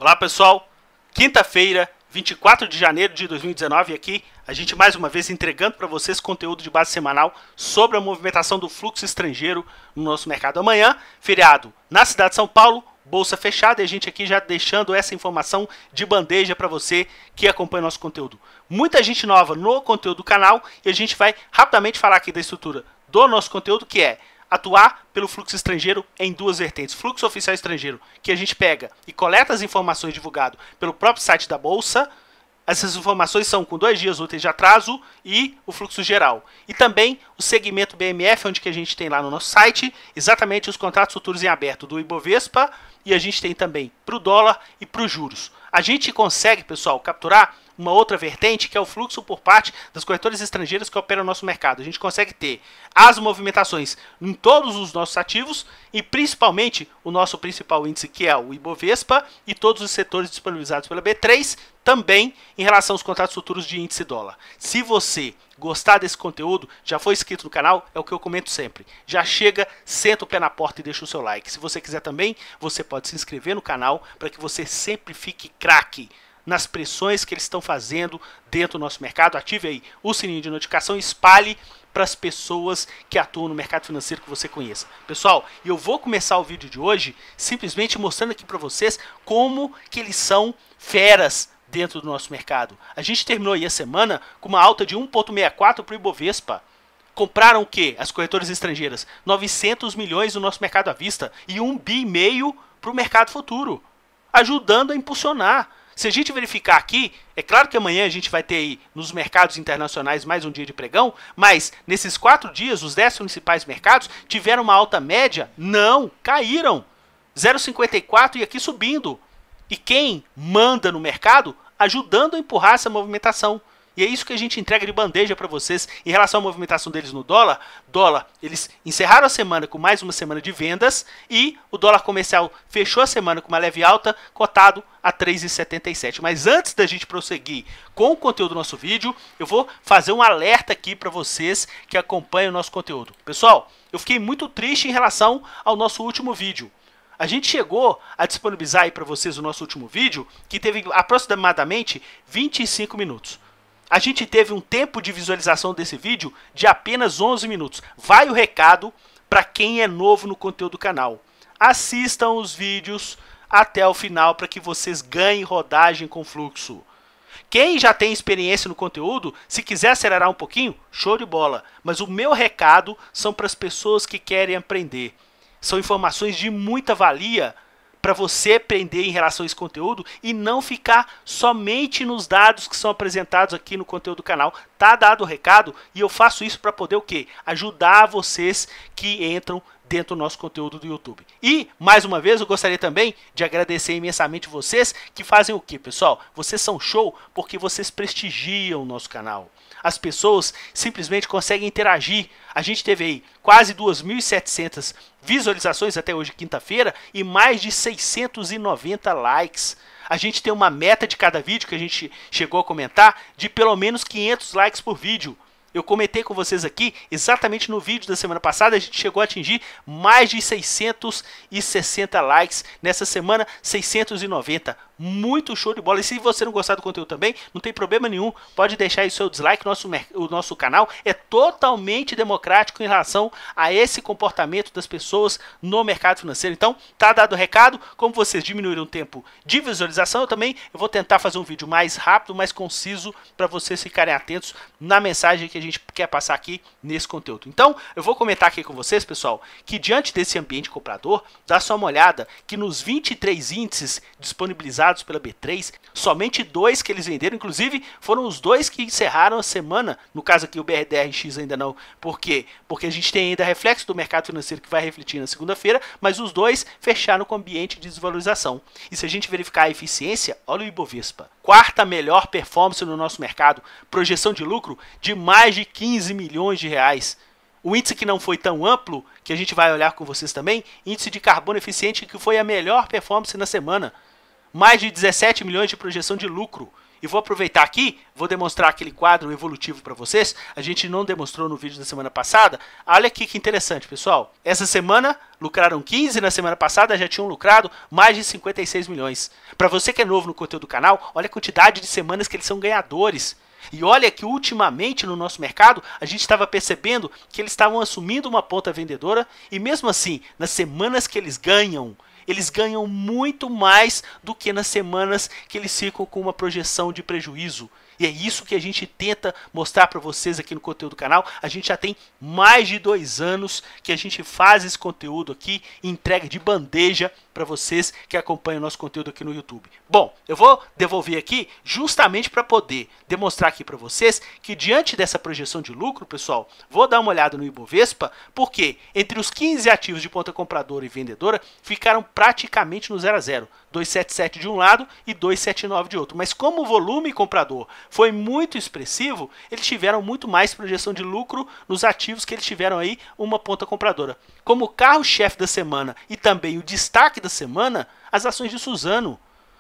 Olá pessoal, quinta-feira, 24 de janeiro de 2019, aqui a gente mais uma vez entregando para vocês conteúdo de base semanal sobre a movimentação do fluxo estrangeiro no nosso mercado. Amanhã, feriado na cidade de São Paulo, bolsa fechada, e a gente aqui já deixando essa informação de bandeja para você que acompanha o nosso conteúdo. Muita gente nova no conteúdo do canal e a gente vai rapidamente falar aqui da estrutura do nosso conteúdo, que é atuar pelo fluxo estrangeiro em duas vertentes. Fluxo oficial estrangeiro, que a gente pega e coleta as informações divulgadas pelo próprio site da Bolsa. Essas informações são com 2 dias úteis de atraso, e o fluxo geral. E também o segmento BMF, onde que a gente tem lá no nosso site exatamente os contratos futuros em aberto do Ibovespa, e a gente tem também para o dólar e para os juros. A gente consegue, pessoal, capturar uma outra vertente, que é o fluxo por parte das corretoras estrangeiras que operam no nosso mercado. A gente consegue ter as movimentações em todos os nossos ativos e principalmente o nosso principal índice, que é o Ibovespa, e todos os setores disponibilizados pela B3, também em relação aos contratos futuros de índice dólar. Se você gostar desse conteúdo, já foi inscrito no canal, é o que eu comento sempre. Já chega, senta o pé na porta e deixa o seu like. Se você quiser também, você pode se inscrever no canal para que você sempre fique craque nas pressões que eles estão fazendo dentro do nosso mercado. Ative aí o sininho de notificação e espalhe para as pessoas que atuam no mercado financeiro que você conheça. Pessoal, eu vou começar o vídeo de hoje simplesmente mostrando aqui para vocês como que eles são feras dentro do nosso mercado. A gente terminou aí a semana com uma alta de 1,64 para o Ibovespa. Compraram o quê? As corretoras estrangeiras? 900 milhões no nosso mercado à vista e 1,5 bi para o mercado futuro, ajudando a impulsionar. Se a gente verificar aqui, é claro que amanhã a gente vai ter aí nos mercados internacionais mais um dia de pregão, mas nesses 4 dias, os 10 principais mercados tiveram uma alta média? Não, caíram. 0,54 e aqui subindo. E quem manda no mercado? Ajudando a empurrar essa movimentação. E é isso que a gente entrega de bandeja para vocês em relação à movimentação deles no dólar. Eles encerraram a semana com mais uma semana de vendas e o dólar comercial fechou a semana com uma leve alta, cotado a 3,77. Mas antes da gente prosseguir com o conteúdo do nosso vídeo, eu vou fazer um alerta aqui para vocês que acompanham o nosso conteúdo. Pessoal, eu fiquei muito triste em relação ao nosso último vídeo. A gente chegou a disponibilizar aí para vocês o nosso último vídeo, que teve aproximadamente 25 minutos. A gente teve um tempo de visualização desse vídeo de apenas 11 minutos. Vai o recado para quem é novo no conteúdo do canal. Assistam os vídeos até o final para que vocês ganhem rodagem com fluxo. Quem já tem experiência no conteúdo, se quiser acelerar um pouquinho, show de bola. Mas o meu recado são para as pessoas que querem aprender. São informações de muita valia para você aprender em relação a esse conteúdo e não ficar somente nos dados que são apresentados aqui no conteúdo do canal. Tá dado o recado e eu faço isso para poder o quê? Ajudar vocês que entram dentro do nosso conteúdo do YouTube. E, mais uma vez, eu gostaria também de agradecer imensamente vocês que fazem o quê, pessoal? Vocês são show porque vocês prestigiam o nosso canal. As pessoas simplesmente conseguem interagir. A gente teve aí quase 2.700 visualizações até hoje, quinta-feira, e mais de 690 likes. A gente tem uma meta de cada vídeo que a gente chegou a comentar de pelo menos 500 likes por vídeo. Eu comentei com vocês aqui, exatamente no vídeo da semana passada, a gente chegou a atingir mais de 660 likes. Nessa semana, 690. Muito show de bola. E se você não gostar do conteúdo também, não tem problema nenhum. Pode deixar aí seu dislike. O nosso canal é totalmente democrático em relação a esse comportamento das pessoas no mercado financeiro. Então, tá dado o recado. Como vocês diminuíram o tempo de visualização, eu vou tentar fazer um vídeo mais rápido, mais conciso, para vocês ficarem atentos na mensagem que a gente quer passar aqui nesse conteúdo. Então, eu vou comentar aqui com vocês, pessoal, que diante desse ambiente comprador, dá só uma olhada que nos 23 índices disponibilizados pela B3, somente 2 que eles venderam, inclusive foram os 2 que encerraram a semana, no caso aqui o BRDRX ainda não. Por quê? Porque a gente tem ainda reflexo do mercado financeiro que vai refletir na segunda-feira, mas os 2 fecharam com ambiente de desvalorização. E se a gente verificar a eficiência, olha o Ibovespa. Quarta melhor performance no nosso mercado, projeção de lucro de mais de 15 milhões de reais. O índice que não foi tão amplo, que a gente vai olhar com vocês também, índice de carbono eficiente, que foi a melhor performance na semana. Mais de 17 milhões de projeção de lucro. E vou aproveitar aqui, vou demonstrar aquele quadro evolutivo para vocês. A gente não demonstrou no vídeo da semana passada. Olha aqui que interessante, pessoal. Essa semana lucraram 15, na semana passada já tinham lucrado mais de 56 milhões. Para você que é novo no conteúdo do canal, olha a quantidade de semanas que eles são ganhadores. E olha que ultimamente no nosso mercado, a gente estava percebendo que eles estavam assumindo uma ponta vendedora e mesmo assim, nas semanas que eles ganham muito mais do que nas semanas que eles ficam com uma projeção de prejuízo. E é isso que a gente tenta mostrar para vocês aqui no conteúdo do canal. A gente já tem mais de 2 anos que a gente faz esse conteúdo aqui e entrega de bandeja para vocês que acompanham o nosso conteúdo aqui no YouTube. Bom, eu vou devolver aqui justamente para poder demonstrar aqui para vocês que diante dessa projeção de lucro, pessoal, vou dar uma olhada no Ibovespa, porque entre os 15 ativos de ponta compradora e vendedora ficaram praticamente no 0 a 0. 277 de um lado e 279 de outro. Mas como o volume comprador foi muito expressivo, eles tiveram muito mais projeção de lucro nos ativos que eles tiveram aí uma ponta compradora. Como o carro-chefe da semana e também o destaque da semana, as ações de Suzano.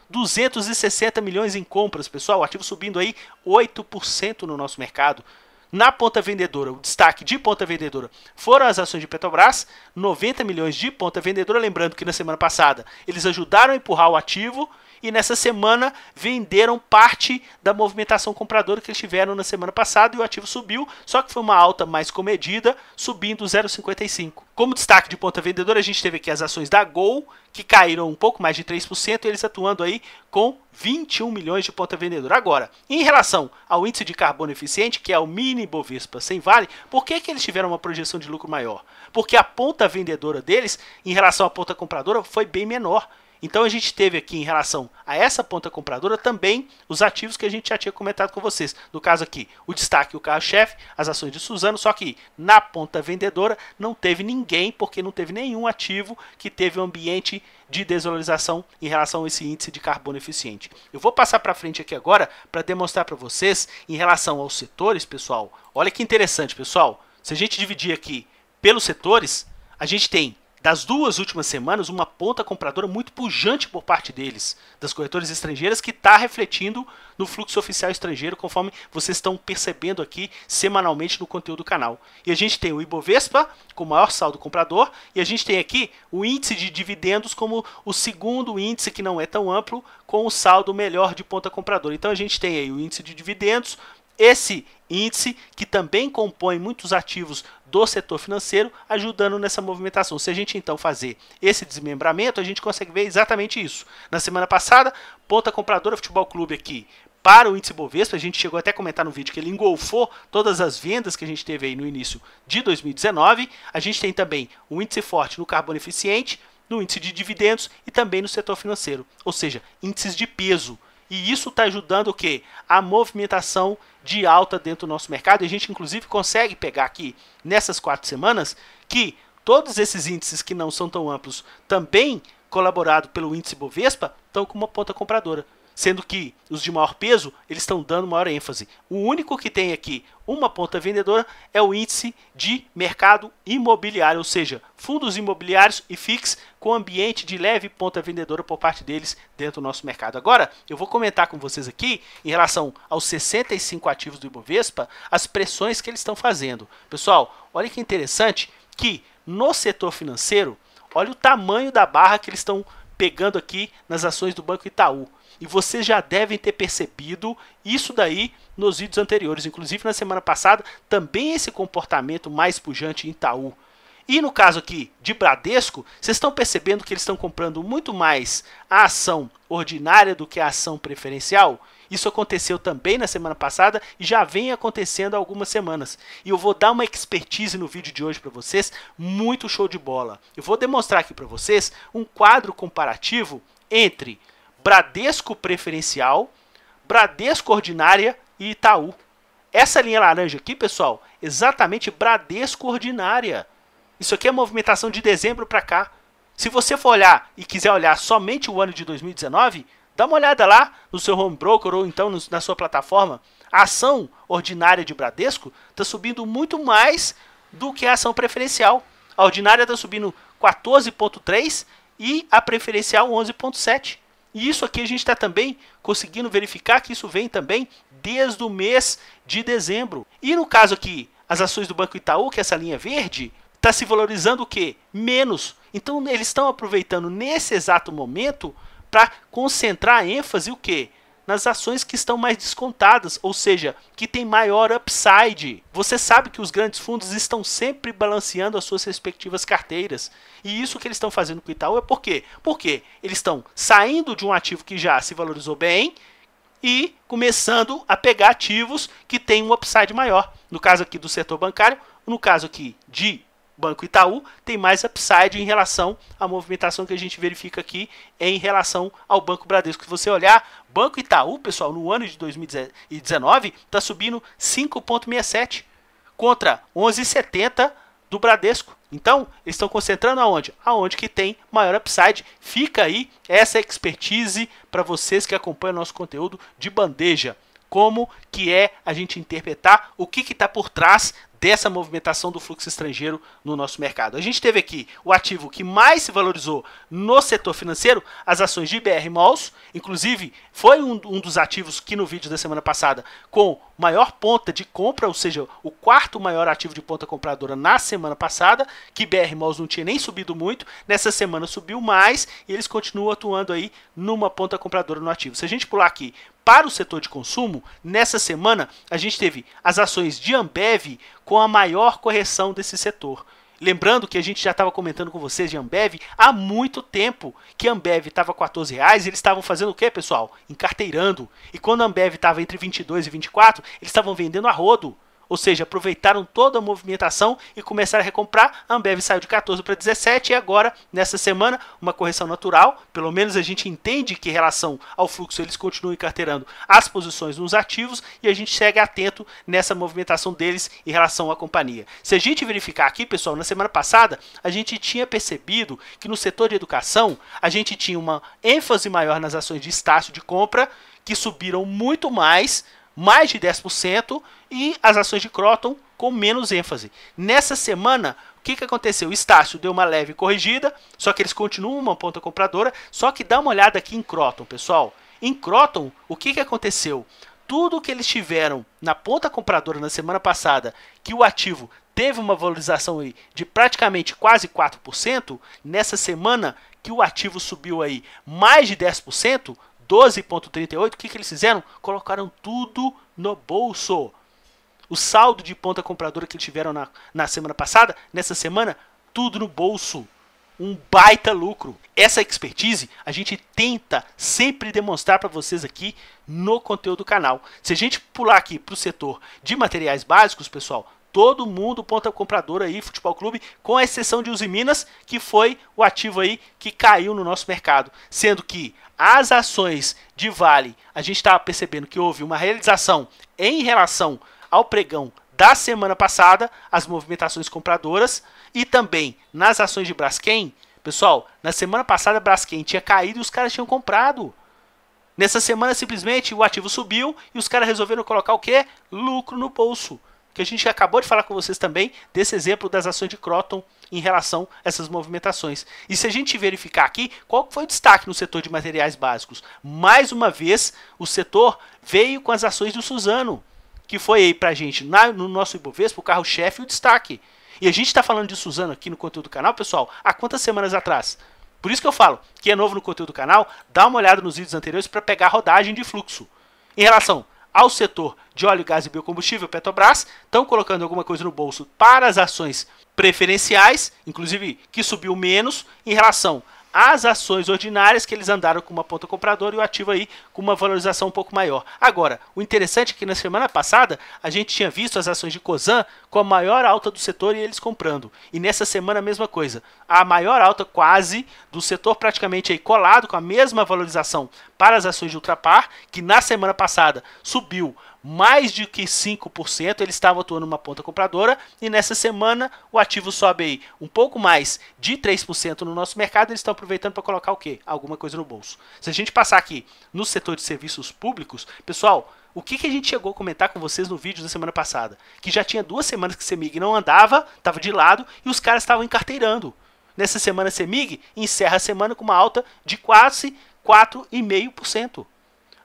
260 milhões em compras, pessoal, o ativo subindo aí 8% no nosso mercado. Na ponta vendedora, o destaque de ponta vendedora foram as ações de Petrobras, 90 milhões de ponta vendedora, lembrando que na semana passada eles ajudaram a empurrar o ativo e nessa semana venderam parte da movimentação compradora que eles tiveram na semana passada e o ativo subiu, só que foi uma alta mais comedida, subindo 0,55. Como destaque de ponta vendedora, a gente teve aqui as ações da Gol, que caíram um pouco mais de 3%, e eles atuando aí com 21 milhões de ponta vendedora. Agora, em relação ao índice de carbono eficiente, que é o mini Ibovespa sem Vale, por que eles tiveram uma projeção de lucro maior? Porque a ponta vendedora deles, em relação à ponta compradora, foi bem menor. Então a gente teve aqui em relação a essa ponta compradora também os ativos que a gente já tinha comentado com vocês. No caso aqui, o destaque, o carro-chefe, as ações de Suzano, só que na ponta vendedora não teve ninguém, porque não teve nenhum ativo que teve um ambiente de desvalorização em relação a esse índice de carbono eficiente. Eu vou passar para frente aqui agora para demonstrar para vocês em relação aos setores, pessoal. Olha que interessante, pessoal. Se a gente dividir aqui pelos setores, a gente tem das 2 últimas semanas, uma ponta compradora muito pujante por parte deles, das corretoras estrangeiras, que está refletindo no fluxo oficial estrangeiro, conforme vocês estão percebendo aqui semanalmente no conteúdo do canal. E a gente tem o Ibovespa com o maior saldo comprador, e a gente tem aqui o índice de dividendos como o segundo índice, que não é tão amplo, com o saldo melhor de ponta compradora. Então a gente tem aí o índice de dividendos, esse índice que também compõe muitos ativos do setor financeiro, ajudando nessa movimentação. Se a gente então fazer esse desmembramento, a gente consegue ver exatamente isso. Na semana passada, ponta compradora Futebol Clube aqui para o índice Bovespa, a gente chegou até a comentar no vídeo que ele engolfou todas as vendas que a gente teve aí no início de 2019. A gente tem também o índice forte no carbono eficiente, no índice de dividendos e também no setor financeiro, ou seja, índices de peso. E isso está ajudando o quê? A movimentação de alta dentro do nosso mercado. E a gente, inclusive, consegue pegar aqui, nessas 4 semanas, que todos esses índices que não são tão amplos, também colaborado pelo índice Bovespa, estão com uma ponta compradora. Sendo que os de maior peso, eles estão dando maior ênfase. O único que tem aqui uma ponta vendedora é o índice de mercado imobiliário, ou seja, fundos imobiliários e FIIs com ambiente de leve ponta vendedora por parte deles dentro do nosso mercado. Agora, eu vou comentar com vocês aqui, em relação aos 65 ativos do Ibovespa, as pressões que eles estão fazendo. Pessoal, olha que interessante que no setor financeiro, olha o tamanho da barra que eles estão pegando aqui nas ações do Banco Itaú. E vocês já devem ter percebido isso daí nos vídeos anteriores. Inclusive na semana passada, também esse comportamento mais pujante em Itaú. E no caso aqui de Bradesco, vocês estão percebendo que eles estão comprando muito mais a ação ordinária do que a ação preferencial? Isso aconteceu também na semana passada e já vem acontecendo há algumas semanas. E eu vou dar uma expertise no vídeo de hoje para vocês, muito show de bola. Eu vou demonstrar aqui para vocês um quadro comparativo entre Bradesco Preferencial, Bradesco Ordinária e Itaú. Essa linha laranja aqui, pessoal, exatamente Bradesco Ordinária. Isso aqui é movimentação de dezembro para cá. Se você for olhar e quiser olhar somente o ano de 2019, dá uma olhada lá no seu home broker ou então na sua plataforma. A ação ordinária de Bradesco está subindo muito mais do que a ação preferencial. A ordinária está subindo 14,3% e a preferencial 11,7%. E isso aqui a gente está também conseguindo verificar que isso vem também desde o mês de dezembro. E no caso aqui, as ações do Banco Itaú, que é essa linha verde, está se valorizando o quê? Menos. Então eles estão aproveitando nesse exato momento para concentrar a ênfase o quê? Nas ações que estão mais descontadas, ou seja, que tem maior upside. Você sabe que os grandes fundos estão sempre balanceando as suas respectivas carteiras. E isso que eles estão fazendo com o Itaú é por quê? Porque eles estão saindo de um ativo que já se valorizou bem e começando a pegar ativos que têm um upside maior. No caso aqui do setor bancário, no caso aqui de Banco Itaú, tem mais upside em relação à movimentação que a gente verifica aqui em relação ao Banco Bradesco. Se você olhar, Banco Itaú, pessoal, no ano de 2019, está subindo 5,67 contra 11,70 do Bradesco. Então, eles estão concentrando aonde? Aonde que tem maior upside. Fica aí essa expertise para vocês que acompanham o nosso conteúdo de bandeja. Como que é a gente interpretar o que está por trás dessa movimentação do fluxo estrangeiro no nosso mercado. A gente teve aqui o ativo que mais se valorizou no setor financeiro, as ações de BR Malls, inclusive foi um dos ativos que no vídeo da semana passada com maior ponta de compra, ou seja, o quarto maior ativo de ponta compradora na semana passada, que BR Malls não tinha nem subido muito, nessa semana subiu mais e eles continuam atuando aí numa ponta compradora no ativo. Se a gente pular aqui para o setor de consumo, nessa semana a gente teve as ações de Ambev com a maior correção desse setor. Lembrando que a gente já estava comentando com vocês de Ambev há muito tempo, que a Ambev estava R$ 14 e eles estavam fazendo o que, pessoal? Encarteirando. E quando a Ambev estava entre 22 e 24, eles estavam vendendo a rodo. Ou seja, aproveitaram toda a movimentação e começaram a recomprar. A Ambev saiu de 14 para 17 e agora, nessa semana, uma correção natural. Pelo menos a gente entende que em relação ao fluxo eles continuam encarteirando as posições nos ativos e a gente segue atento nessa movimentação deles em relação à companhia. Se a gente verificar aqui, pessoal, na semana passada, a gente tinha percebido que no setor de educação a gente tinha uma ênfase maior nas ações de Estácio de compra, que subiram muito mais de 10%, e as ações de Croton com menos ênfase. Nessa semana, o que aconteceu? O Estácio deu uma leve corrigida, só que eles continuam uma ponta compradora, só que dá uma olhada aqui em Croton, pessoal. Em Croton, o que aconteceu? Tudo que eles tiveram na ponta compradora na semana passada, que o ativo teve uma valorização aí de praticamente quase 4%, nessa semana que o ativo subiu aí mais de 10%, 12,38%, o que eles fizeram? Colocaram tudo no bolso. O saldo de ponta compradora que eles tiveram na semana passada, nessa semana, tudo no bolso. Um baita lucro. Essa expertise a gente tenta sempre demonstrar para vocês aqui no conteúdo do canal. Se a gente pular aqui para o setor de materiais básicos, pessoal, todo mundo ponta compradora aí, Futebol Clube, com exceção de Uzi Minas, que foi o ativo aí que caiu no nosso mercado. Sendo que as ações de Vale, a gente está percebendo que houve uma realização em relação ao pregão da semana passada, as movimentações compradoras, e também nas ações de Braskem. Pessoal, na semana passada a Braskem tinha caído e os caras tinham comprado. Nessa semana simplesmente o ativo subiu e os caras resolveram colocar o quê? Lucro no bolso. Que a gente acabou de falar com vocês também desse exemplo das ações de Croton em relação a essas movimentações. E se a gente verificar aqui, qual foi o destaque no setor de materiais básicos? Mais uma vez, o setor veio com as ações do Suzano, que foi aí pra gente, no nosso Ibovespa, o carro-chefe e o destaque. E a gente está falando de Suzano aqui no conteúdo do canal, pessoal, há quantas semanas atrás? Por isso que eu falo, quem é novo no conteúdo do canal, dá uma olhada nos vídeos anteriores para pegar a rodagem de fluxo. Em relação ao setor de óleo, gás e biocombustível, Petrobras, estão colocando alguma coisa no bolso para as ações preferenciais, inclusive que subiu menos, em relação às ações ordinárias, que eles andaram com uma ponta compradora e o ativo aí com uma valorização um pouco maior. Agora, o interessante é que na semana passada a gente tinha visto as ações de Cosan com a maior alta do setor e eles comprando. E nessa semana a mesma coisa. A maior alta quase do setor praticamente aí colado com a mesma valorização para as ações de Ultrapar, que na semana passada subiu mais de que 5%, eles estavam atuando numa ponta compradora, e nessa semana o ativo sobe aí um pouco mais de 3% no nosso mercado, eles estão aproveitando para colocar o quê? Alguma coisa no bolso. Se a gente passar aqui no setor de serviços públicos, pessoal, o que a gente chegou a comentar com vocês no vídeo da semana passada? Que já tinha 2 semanas que a CEMIG não andava, estava de lado, e os caras estavam encarteirando. Nessa semana a CEMIG encerra a semana com uma alta de quase 4,5%.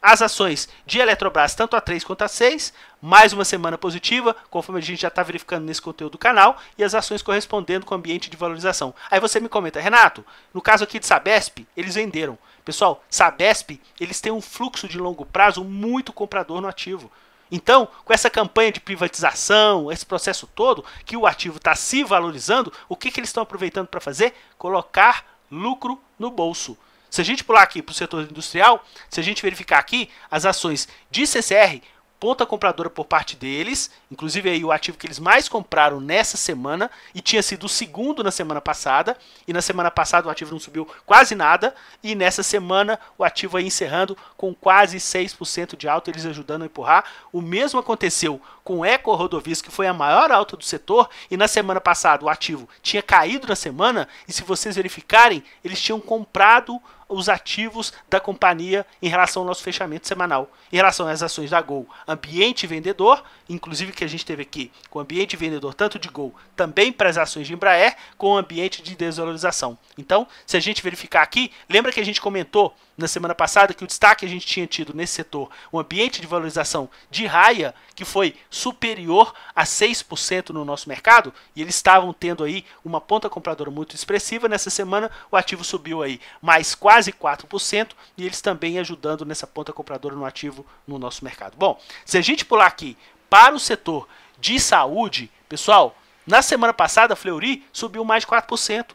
As ações de Eletrobras, tanto a 3 quanto a 6, mais uma semana positiva, conforme a gente já está verificando nesse conteúdo do canal, e as ações correspondendo com o ambiente de valorização. Aí você me comenta, Renato, no caso aqui de Sabesp, eles venderam. Pessoal, Sabesp, eles têm um fluxo de longo prazo muito comprador no ativo. Então, com essa campanha de privatização, esse processo todo, que o ativo está se valorizando, o que eles estão aproveitando para fazer? Colocar lucro no bolso. Se a gente pular aqui para o setor industrial, se a gente verificar aqui, as ações de CCR, ponta compradora por parte deles, inclusive aí o ativo que eles mais compraram nessa semana, e tinha sido o segundo na semana passada, e na semana passada o ativo não subiu quase nada, e nessa semana o ativo aí encerrando com quase 6% de alta, eles ajudando a empurrar. O mesmo aconteceu com Eco Rodovias, que foi a maior alta do setor, e na semana passada o ativo tinha caído na semana, e se vocês verificarem, eles tinham comprado os ativos da companhia em relação ao nosso fechamento semanal. Em relação às ações da Gol, ambiente vendedor, inclusive que a gente teve aqui com ambiente vendedor tanto de Gol, também para as ações de Embraer, com ambiente de desvalorização. Então, se a gente verificar aqui, lembra que a gente comentou na semana passada que o destaque que a gente tinha tido nesse setor, o ambiente de valorização de Raia, que foi superior a 6% no nosso mercado, e eles estavam tendo aí uma ponta compradora muito expressiva. Nessa semana o ativo subiu aí mais quase 4%, e eles também ajudando nessa ponta compradora no ativo no nosso mercado. Bom, se a gente pular aqui para o setor de saúde, pessoal, na semana passada a Fleury subiu mais de 4%.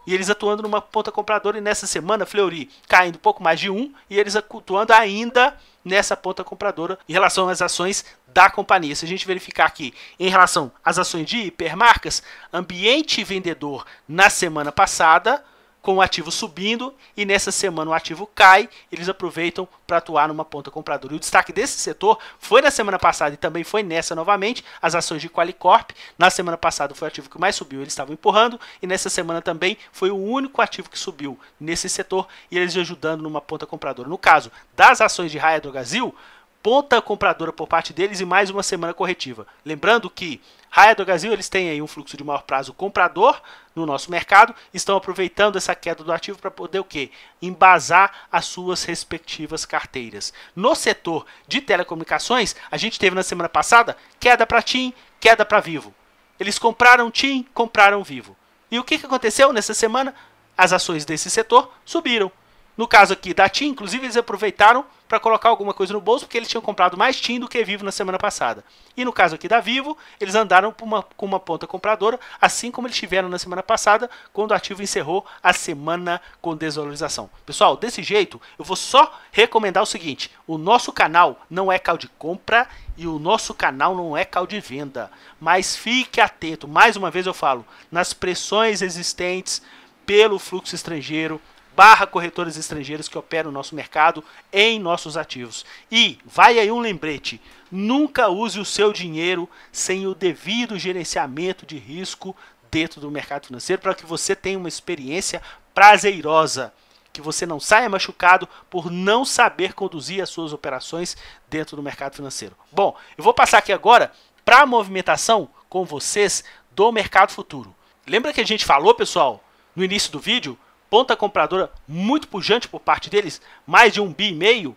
E eles atuando numa ponta compradora, e nessa semana Fleury caindo um pouco mais de 1%, e eles atuando ainda nessa ponta compradora em relação às ações da companhia. Se a gente verificar aqui em relação às ações de hipermarcas, ambiente vendedor na semana passada, com o ativo subindo, e nessa semana o ativo cai, eles aproveitam para atuar numa ponta compradora. E o destaque desse setor foi na semana passada e também foi nessa novamente, as ações de Qualicorp. Na semana passada foi o ativo que mais subiu, eles estavam empurrando, e nessa semana também foi o único ativo que subiu nesse setor, e eles ajudando numa ponta compradora. No caso das ações de Raia Drogasil, ponta compradora por parte deles e mais uma semana corretiva. Lembrando que Raia Drogasil, eles têm aí um fluxo de maior prazo comprador no nosso mercado, estão aproveitando essa queda do ativo para poder o quê? Embasar as suas respectivas carteiras. No setor de telecomunicações, a gente teve na semana passada queda para TIM, queda para Vivo. Eles compraram TIM, compraram Vivo. E o que aconteceu nessa semana? As ações desse setor subiram. No caso aqui da TIM, inclusive eles aproveitaram para colocar alguma coisa no bolso, porque eles tinham comprado mais TIM do que Vivo na semana passada. E no caso aqui da Vivo, eles andaram com uma ponta compradora, assim como eles tiveram na semana passada, quando o ativo encerrou a semana com desvalorização. Pessoal, desse jeito, eu vou só recomendar o seguinte: o nosso canal não é call de compra e o nosso canal não é call de venda. Mas fique atento, mais uma vez eu falo, nas pressões existentes pelo fluxo estrangeiro, / corretoras estrangeiras que operam no nosso mercado em nossos ativos. E vai aí um lembrete: nunca use o seu dinheiro sem o devido gerenciamento de risco dentro do mercado financeiro, para que você tenha uma experiência prazerosa, que você não saia machucado por não saber conduzir as suas operações dentro do mercado financeiro. Bom, eu vou passar aqui agora para a movimentação com vocês do mercado futuro. Lembra que a gente falou, pessoal, no início do vídeo, ponta compradora muito pujante por parte deles, mais de 1,5 bi,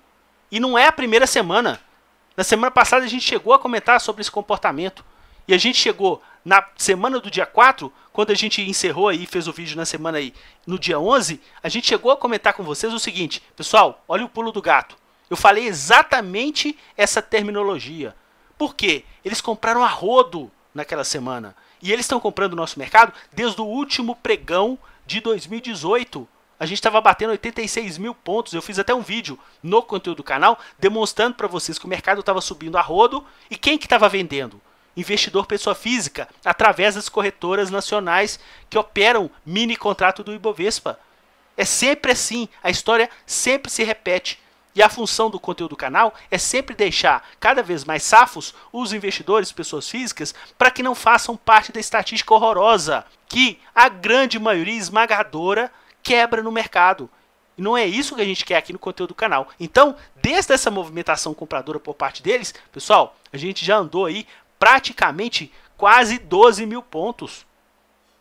e não é a primeira semana. Na semana passada a gente chegou a comentar sobre esse comportamento, e a gente chegou na semana do dia 4, quando a gente encerrou aí, fez o vídeo na semana aí, no dia 11, a gente chegou a comentar com vocês o seguinte: pessoal, olha o pulo do gato. Eu falei exatamente essa terminologia. Por quê? Eles compraram a rodo naquela semana, e eles estão comprando o nosso mercado desde o último pregão de 2018. A gente estava batendo 86 mil pontos. Eu fiz até um vídeo no conteúdo do canal demonstrando para vocês que o mercado estava subindo a rodo. E quem que estava vendendo? Investidor pessoa física, através das corretoras nacionais que operam mini contrato do Ibovespa. É sempre assim, a história sempre se repete. E a função do conteúdo do canal é sempre deixar cada vez mais safos os investidores, pessoas físicas, para que não façam parte da estatística horrorosa que a grande maioria esmagadora quebra no mercado. E não é isso que a gente quer aqui no conteúdo do canal. Então, desde essa movimentação compradora por parte deles, pessoal, a gente já andou aí praticamente quase 12 mil pontos.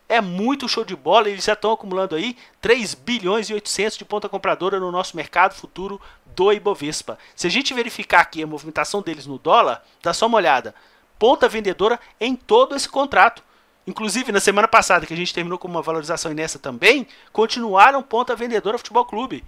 É muito show de bola, eles já estão acumulando aí 3 bilhões e 800 de ponta compradora no nosso mercado futuro do Ibovespa. Se a gente verificar aqui a movimentação deles no dólar, dá só uma olhada. Ponta vendedora em todo esse contrato. Inclusive, na semana passada, que a gente terminou com uma valorização e nessa também, continuaram ponta vendedora Futebol Clube.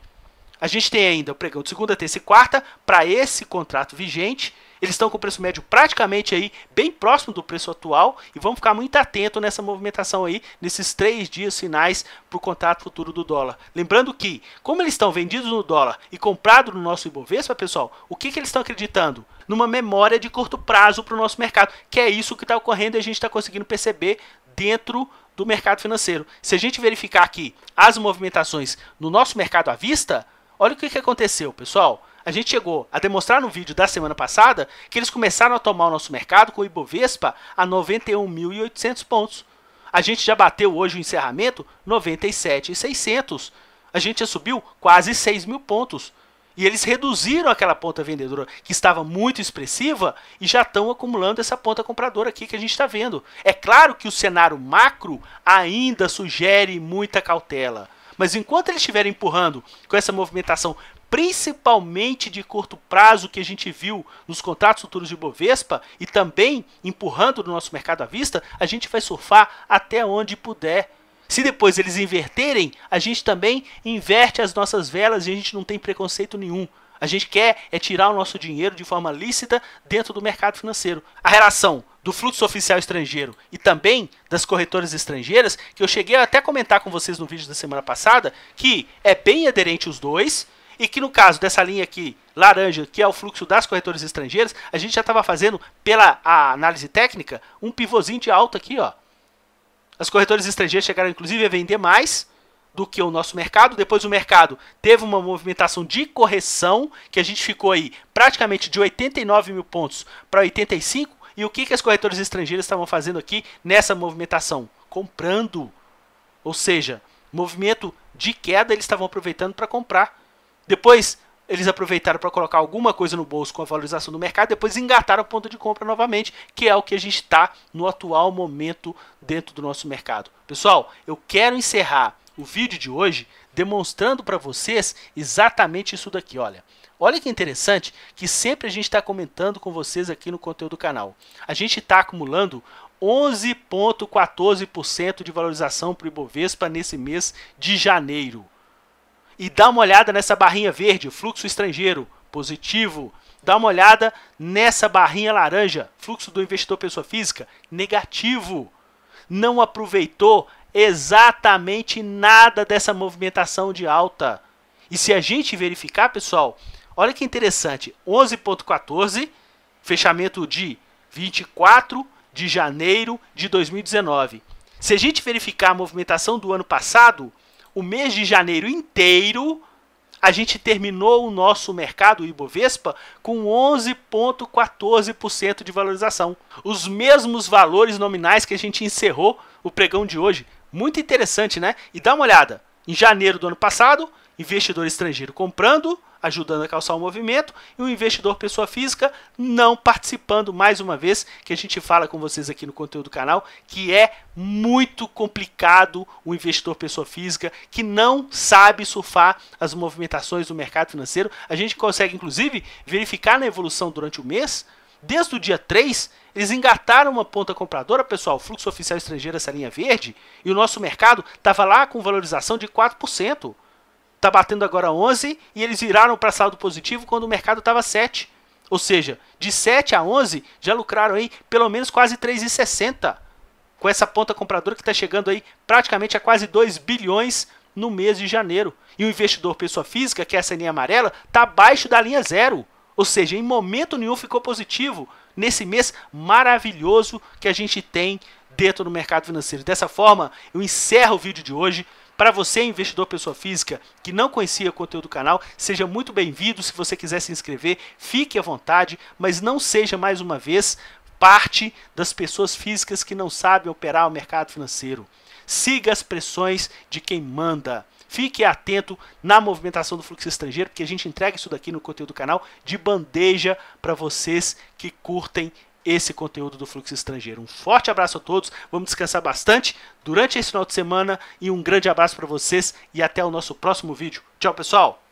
A gente tem ainda o pregão de segunda, terça e quarta para esse contrato vigente. Eles estão com o preço médio praticamente aí bem próximo do preço atual e vamos ficar muito atento nessa movimentação aí, nesses 3 dias finais para o contrato futuro do dólar. Lembrando que, como eles estão vendidos no dólar e comprados no nosso Ibovespa, pessoal, o que eles estão acreditando? Numa memória de curto prazo para o nosso mercado, que é isso que está ocorrendo e a gente está conseguindo perceber dentro do mercado financeiro. Se a gente verificar aqui as movimentações no nosso mercado à vista, olha o que aconteceu, pessoal. A gente chegou a demonstrar no vídeo da semana passada que eles começaram a tomar o nosso mercado com o Ibovespa a 91.800 pontos. A gente já bateu hoje o encerramento 97.600. A gente já subiu quase 6.000 pontos. E eles reduziram aquela ponta vendedora que estava muito expressiva e já estão acumulando essa ponta compradora aqui que a gente está vendo. É claro que o cenário macro ainda sugere muita cautela. Mas enquanto eles estiverem empurrando com essa movimentação, principalmente de curto prazo que a gente viu nos contratos futuros de Ibovespa e também empurrando no nosso mercado à vista, a gente vai surfar até onde puder. Se depois eles inverterem, a gente também inverte as nossas velas e a gente não tem preconceito nenhum. A gente quer tirar o nosso dinheiro de forma lícita dentro do mercado financeiro. A relação do fluxo oficial estrangeiro e também das corretoras estrangeiras, que eu cheguei a até comentar com vocês no vídeo da semana passada, que é bem aderente os dois, e que no caso dessa linha aqui, laranja, que é o fluxo das corretoras estrangeiras, a gente já estava fazendo, pela análise técnica, um pivôzinho de alta aqui, ó. As corretoras estrangeiras chegaram inclusive a vender mais do que o nosso mercado. Depois o mercado teve uma movimentação de correção, que a gente ficou aí praticamente de 89 mil pontos para 85. E o que as corretoras estrangeiras estavam fazendo aqui nessa movimentação? Comprando. Ou seja, movimento de queda eles estavam aproveitando para comprar. Depois eles aproveitaram para colocar alguma coisa no bolso com a valorização do mercado, depois engataram a ponta de compra novamente, que é o que a gente está no atual momento dentro do nosso mercado. Pessoal, eu quero encerrar o vídeo de hoje demonstrando para vocês exatamente isso daqui, olha. Olha que interessante que sempre a gente está comentando com vocês aqui no conteúdo do canal. A gente está acumulando 11,14% de valorização para o Ibovespa nesse mês de janeiro. E dá uma olhada nessa barrinha verde, fluxo estrangeiro, positivo. Dá uma olhada nessa barrinha laranja, fluxo do investidor pessoa física, negativo. Não aproveitou exatamente nada dessa movimentação de alta. E se a gente verificar, pessoal, olha que interessante, 11,14, fechamento de 24 de janeiro de 2019. Se a gente verificar a movimentação do ano passado, o mês de janeiro inteiro, a gente terminou o nosso mercado Ibovespa com 11,14% de valorização. Os mesmos valores nominais que a gente encerrou o pregão de hoje. Muito interessante, né? E dá uma olhada. Em janeiro do ano passado, investidor estrangeiro comprando, ajudando a calçar o movimento, e o investidor pessoa física não participando, mais uma vez, que a gente fala com vocês aqui no conteúdo do canal, que é muito complicado o investidor pessoa física, que não sabe surfar as movimentações do mercado financeiro. A gente consegue, inclusive, verificar na evolução durante o mês. Desde o dia 3, eles engataram uma ponta compradora, pessoal, fluxo oficial estrangeiro, essa linha verde, e o nosso mercado estava lá com valorização de 4%. Está batendo agora 11 e eles viraram para saldo positivo quando o mercado estava 7. Ou seja, de 7 a 11 já lucraram aí pelo menos quase 3,60 com essa ponta compradora que está chegando aí praticamente a quase 2 bilhões no mês de janeiro. E o investidor pessoa física, que é essa linha amarela, está abaixo da linha zero. Ou seja, em momento nenhum ficou positivo nesse mês maravilhoso que a gente tem dentro do mercado financeiro. Dessa forma, eu encerro o vídeo de hoje. Para você, investidor pessoa física, que não conhecia o conteúdo do canal, seja muito bem-vindo. Se você quiser se inscrever, fique à vontade, mas não seja, mais uma vez, parte das pessoas físicas que não sabem operar o mercado financeiro. Siga as pressões de quem manda. Fique atento na movimentação do fluxo estrangeiro, porque a gente entrega isso daqui no conteúdo do canal de bandeja para vocês que curtem esse conteúdo do fluxo estrangeiro. Um forte abraço a todos, vamos descansar bastante durante esse final de semana e um grande abraço para vocês e até o nosso próximo vídeo. Tchau, pessoal!